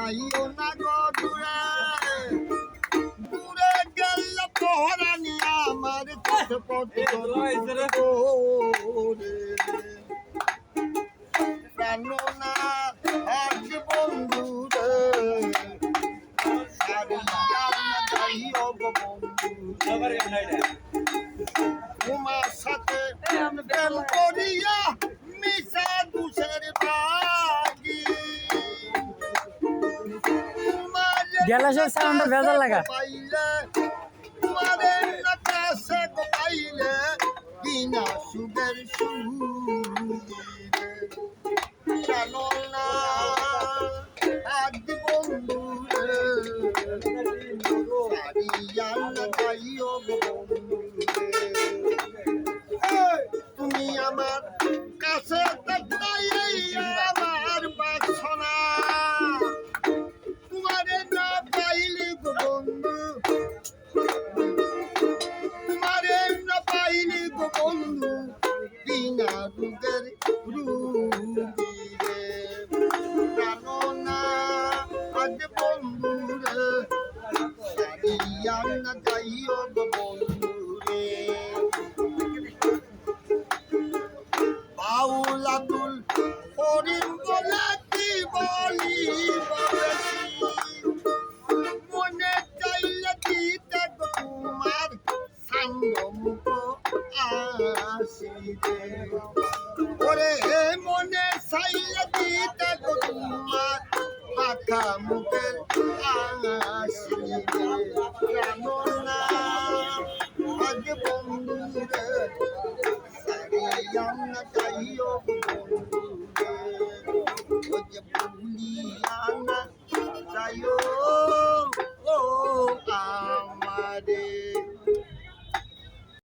যাইও না গো দূরে দূরে গেল পহরানি আমার পথ প্রাণনা আজ বন্ধু রে যাইও গো বন্ধু তোমার সাথে প্রেম করিয়া মিশা দুষের বাগি গ্যালাসের সাউন্ডটা ভেজাল লাগা পাইলে তোমারে না কাছে পাইলে বিনা সুগের সুদিরে জানো না আজ বন্ধু রে সারিয়া না যাইও বন্ধু তুমি আমার কাছে আমার বাসনা তোমারে না পাইলে গো বন্ধু তোমারে না পাইলে গো বন্ধু বিনা রুগের রুগীরে জানো না আজ বন্ধু রে সারিয়া না যাইও গো বন্ধু রে বাউল আব্দুল করিম বলে কি বলি মনে চাইলে দিতে গো তোমার সাঙ্গ মুখ আসিবে ওরে মনে চাইলে দিতে গো তোমার পাখা মুখের আসিবে জানো না আজ বন্ধু রে সারিয়া যাইও বন্ধু রে ও যে ভুলিয়া না যাইও ও আমারে